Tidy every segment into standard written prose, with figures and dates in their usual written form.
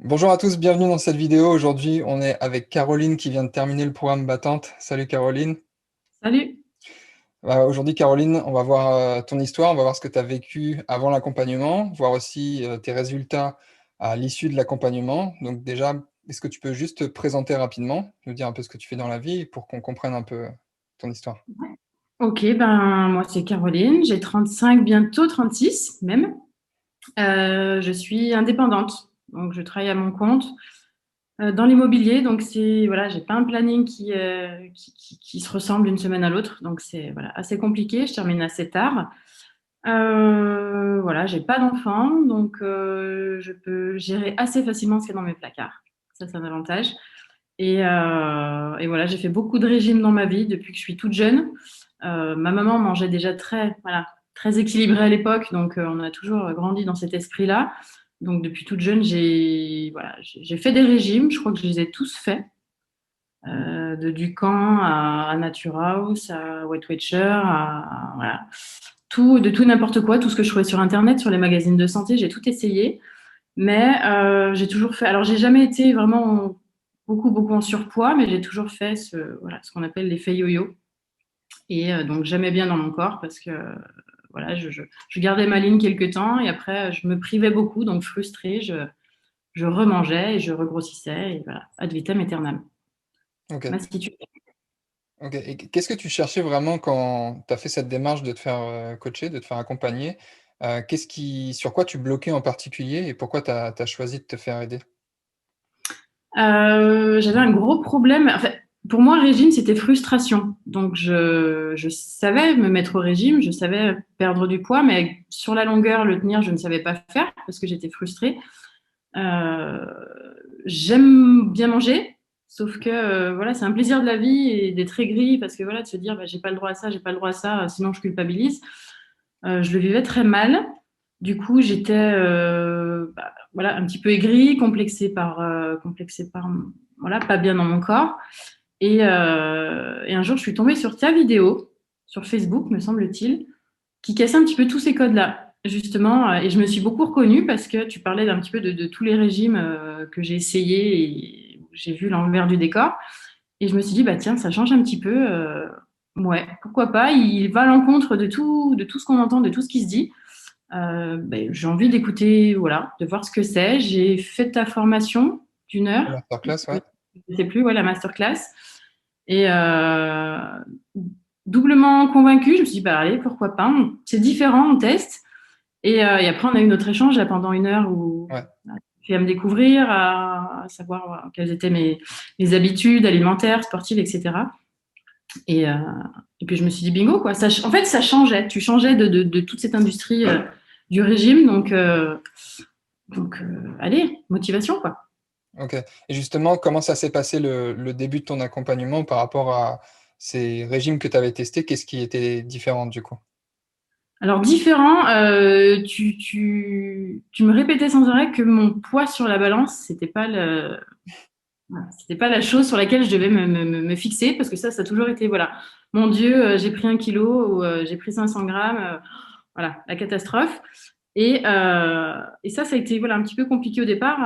Bonjour à tous, bienvenue dans cette vidéo. Aujourd'hui, on est avec Caroline qui vient de terminer le programme Battante. Salut Caroline. Salut. Aujourd'hui, Caroline, on va voir ton histoire, on va voir ce que tu as vécu avant l'accompagnement, voir aussi tes résultats à l'issue de l'accompagnement. Donc déjà, est-ce que tu peux juste te présenter rapidement, nous dire un peu ce que tu fais dans la vie pour qu'on comprenne un peu ton histoire? Ok, ben moi c'est Caroline, j'ai 35, bientôt 36 même. Je suis indépendante, donc je travaille à mon compte dans l'immobilier. Donc c'est voilà, j'ai pas un planning qui se ressemble d'une semaine à l'autre, donc c'est voilà assez compliqué. Je termine assez tard. Voilà, j'ai pas d'enfant, donc je peux gérer assez facilement ce qu'il y a dans mes placards. Ça c'est un avantage. Et voilà, j'ai fait beaucoup de régimes dans ma vie depuis que je suis toute jeune. Ma maman mangeait déjà voilà, très équilibré à l'époque, donc on a toujours grandi dans cet esprit-là. Donc depuis toute jeune, voilà, j'ai fait des régimes. Je crois que je les ai tous faits, de Ducan à Nature House, à Weight Watcher, voilà, de tout n'importe quoi, tout ce que je trouvais sur Internet, sur les magazines de santé, j'ai tout essayé. Mais j'ai toujours fait. Alors, j'ai jamais été vraiment beaucoup en surpoids, mais j'ai toujours fait voilà, ce qu'on appelle l'effet yo-yo. Et donc, j'aimais bien dans mon corps parce que voilà, je gardais ma ligne quelques temps et après, je me privais beaucoup, donc frustrée, je remangeais et je regrossissais. Et voilà, ad vitam aeternam. Ok. Ma situation. Ok. Et qu'est-ce que tu cherchais vraiment quand tu as fait cette démarche de te faire coacher, de te faire accompagner? Sur quoi tu bloquais en particulier et pourquoi tu as choisi de te faire aider? J'avais un gros problème. Enfin, pour moi, régime, c'était frustration. Donc, je savais me mettre au régime, je savais perdre du poids, mais sur la longueur, le tenir, je ne savais pas faire parce que j'étais frustrée. Euh, J'aime bien manger, sauf que voilà, c'est un plaisir de la vie et d'être aigri parce que voilà, de se dire, bah, j'ai pas le droit à ça, j'ai pas le droit à ça, sinon je culpabilise. Je le vivais très mal. Du coup, j'étais voilà, un petit peu aigrie, complexée par voilà, pas bien dans mon corps. Et un jour, je suis tombée sur ta vidéo, sur Facebook, me semble-t-il, qui cassait un petit peu tous ces codes-là, justement. Et je me suis beaucoup reconnue parce que tu parlais d'un petit peu de tous les régimes que j'ai essayés et où j'ai vu l'envers du décor. Et je me suis dit, bah tiens, ça change un petit peu. Ouais, pourquoi pas. Il va à l'encontre de tout ce qu'on entend, de tout ce qui se dit. Ben, j'ai envie d'écouter, voilà, de voir ce que c'est. J'ai fait ta formation d'une La heure, masterclass, ouais. je ne sais plus, ouais, la masterclass. Et doublement convaincue, je me suis dit, bah allez, pourquoi pas. C'est différent, on teste. Et après, on a eu notre échange là, pendant une heure où Ouais. tu à me découvrir, à savoir quelles étaient mes habitudes alimentaires, sportives, etc. Et, euh, et puis je me suis dit bingo quoi. En fait, ça changeait. Tu changeais de toute cette industrie du régime, allez, motivation quoi. Ok. Et justement, comment ça s'est passé le début de ton accompagnement par rapport à ces régimes que tu avais testés? Qu'est-ce qui était différent du coup? Alors différent, tu me répétais sans arrêt que mon poids sur la balance, c'était pas la chose sur laquelle je devais me fixer parce que ça a toujours été voilà. Mon Dieu, j'ai pris 1 kilo ou j'ai pris 500 grammes, voilà, la catastrophe. Et ça a été voilà, un petit peu compliqué au départ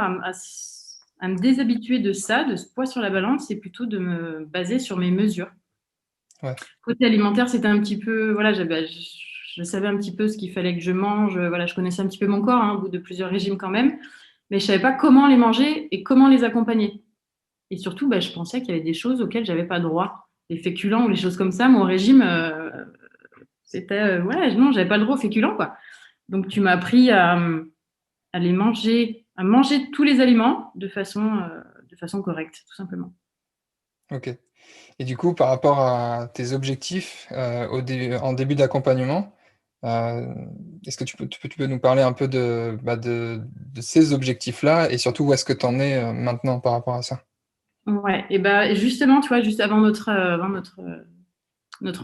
à me déshabituer de ça, de ce poids sur la balance, et plutôt de me baser sur mes mesures. Ouais. Côté alimentaire, c'était un petit peu, voilà, je savais un petit peu ce qu'il fallait que je mange, voilà, je connaissais un petit peu mon corps, hein, au bout de plusieurs régimes quand même, mais je savais pas comment les manger et comment les accompagner. Et surtout, bah, je pensais qu'il y avait des choses auxquelles j'avais pas droit. Les féculents ou les choses comme ça, mon régime, c'était, ouais, non, j'avais pas le droit aux féculents, quoi. Donc, tu m'as appris à les manger, à manger tous les aliments de façon correcte, tout simplement. Ok. Et du coup, par rapport à tes objectifs en début d'accompagnement, euh, est-ce que tu peux nous parler un peu de ces objectifs-là et surtout où est-ce que tu en es maintenant par rapport à ça? Ouais, et ben justement, tu vois, juste avant notre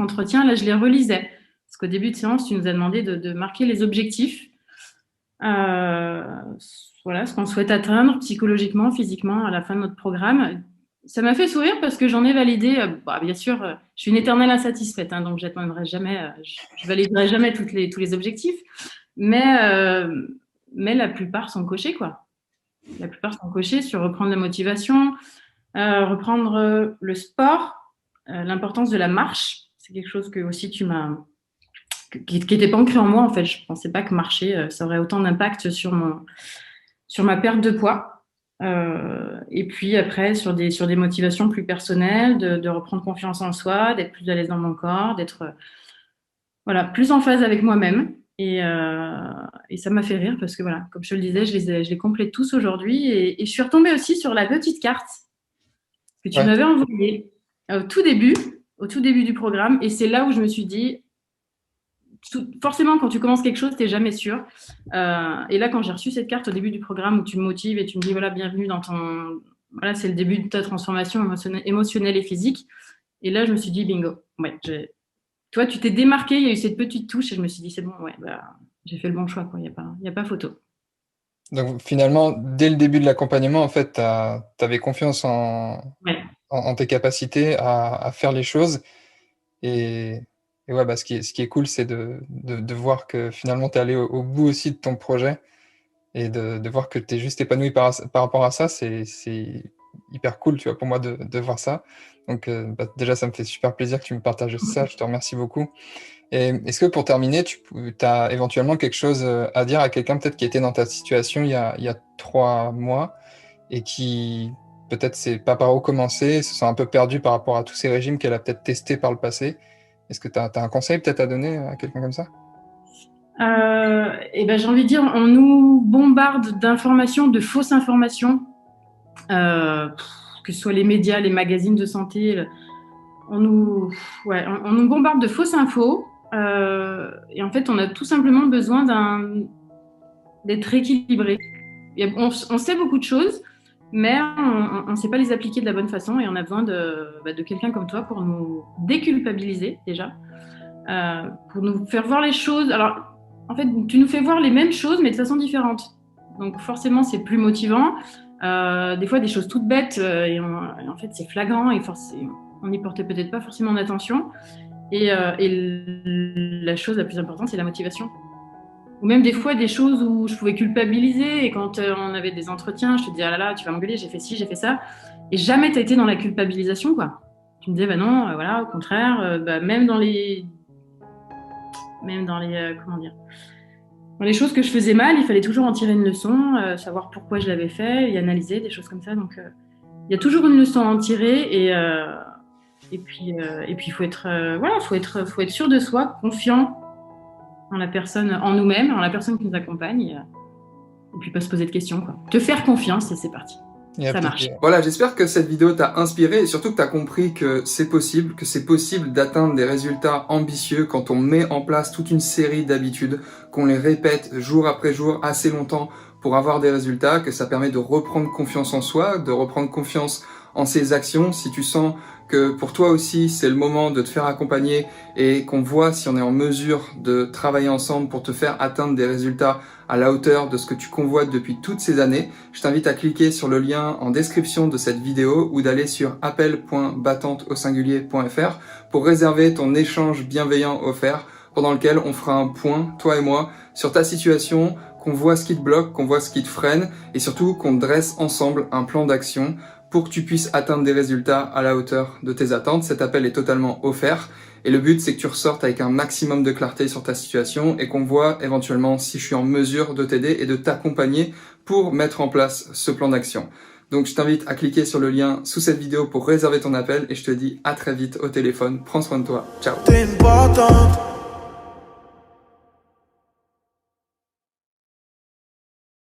entretien, là, je les relisais. Parce qu'au début de séance, tu nous as demandé de marquer les objectifs, euh, voilà, ce qu'on souhaite atteindre psychologiquement, physiquement à la fin de notre programme. Ça m'a fait sourire parce que j'en ai validé, bah, bien sûr, je suis une éternelle insatisfaite, hein, donc j'atteindrai jamais, je validerai jamais tous les objectifs, mais, euh, mais la plupart sont cochés, quoi. La plupart sont cochés sur reprendre la motivation, reprendre le sport, l'importance de la marche. C'est quelque chose que aussi qui n'était pas ancré en moi en fait. Je pensais pas que marcher, ça aurait autant d'impact sur ma perte de poids. Et puis après, sur des motivations plus personnelles, de reprendre confiance en soi, d'être plus à l'aise dans mon corps, d'être voilà, plus en phase avec moi-même. Et ça m'a fait rire parce que voilà, comme je te le disais, je les complète tous aujourd'hui. Et je suis retombée aussi sur la petite carte que tu Ouais. m'avais envoyée au tout début du programme. Et c'est là où je me suis dit, forcément, quand tu commences quelque chose, tu n'es jamais sûr. Et là, quand j'ai reçu cette carte au début du programme où tu me motives et tu me dis, voilà, bienvenue dans ton... Voilà, c'est le début de ta transformation émotionnelle et physique. Et là, je me suis dit, bingo. Ouais, toi, tu t'es démarqué, il y a eu cette petite touche et je me suis dit, c'est bon, ouais, bah, j'ai fait le bon choix, quoi. Il y a pas photo. Donc finalement, dès le début de l'accompagnement, en fait, tu avais confiance Ouais. en tes capacités à faire les choses. Et, et ouais, bah, ce qui est cool, c'est de voir que finalement, tu es allé au bout aussi de ton projet et de voir que tu es juste épanoui par rapport à ça. C'est hyper cool, tu vois, pour moi de voir ça. Donc bah, déjà, ça me fait super plaisir que tu me partages ça. Je te remercie beaucoup. Et est-ce que pour terminer, tu as éventuellement quelque chose à dire à quelqu'un peut-être qui était dans ta situation il y a 3 mois et qui peut-être sait pas par où commencer, se sent un peu perdu par rapport à tous ces régimes qu'elle a peut-être testés par le passé? Est-ce que tu as un conseil peut-être à donner à quelqu'un comme ça? Et ben, j'ai envie de dire, on nous bombarde d'informations, de fausses informations, que ce soit les médias, les magazines de santé. On nous, ouais, on nous bombarde de fausses infos. Et en fait, on a tout simplement besoin d'être équilibré. On sait beaucoup de choses, mais on ne sait pas les appliquer de la bonne façon et on a besoin de quelqu'un comme toi pour nous déculpabiliser déjà, pour nous faire voir les choses. Alors, en fait, tu nous fais voir les mêmes choses, mais de façon différente. Donc, forcément, c'est plus motivant. Des fois, des choses toutes bêtes, et en fait, c'est flagrant et on n'y portait peut-être pas forcément d'attention. Et la chose la plus importante, c'est la motivation. Ou même des fois des choses où je pouvais culpabiliser et quand on avait des entretiens, je te disais ah là là, tu vas m'engueuler, j'ai fait ci, j'ai fait ça. Et jamais tu as été dans la culpabilisation, quoi. Tu me disais bah non, voilà, au contraire, bah, même dans les comment dire, dans les choses que je faisais mal, il fallait toujours en tirer une leçon, savoir pourquoi je l'avais fait et analyser des choses comme ça. Donc il y a toujours une leçon à en tirer et puis il faut être voilà, faut être sûr de soi, confiant en la personne, en nous-mêmes, en la personne qui nous accompagne, et puis pas se poser de questions, quoi. Te faire confiance et c'est parti. Et Ça marche. appliquer. Voilà, j'espère que cette vidéo t'a inspiré et surtout que tu as compris que c'est possible d'atteindre des résultats ambitieux quand on met en place toute une série d'habitudes, qu'on les répète jour après jour assez longtemps pour avoir des résultats, que ça permet de reprendre confiance en soi, de reprendre confiance en ses actions. Si tu sens que pour toi aussi c'est le moment de te faire accompagner et qu'on voit si on est en mesure de travailler ensemble pour te faire atteindre des résultats à la hauteur de ce que tu convoites depuis toutes ces années, je t'invite à cliquer sur le lien en description de cette vidéo ou d'aller sur appel.battante-au-singulier.fr pour réserver ton échange bienveillant offert pendant lequel on fera un point, toi et moi, sur ta situation, qu'on voit ce qui te bloque, qu'on voit ce qui te freine et surtout qu'on dresse ensemble un plan d'action pour que tu puisses atteindre des résultats à la hauteur de tes attentes. Cet appel est totalement offert. Et le but, c'est que tu ressortes avec un maximum de clarté sur ta situation et qu'on voit éventuellement si je suis en mesure de t'aider et de t'accompagner pour mettre en place ce plan d'action. Donc je t'invite à cliquer sur le lien sous cette vidéo pour réserver ton appel et je te dis à très vite au téléphone. Prends soin de toi. Ciao.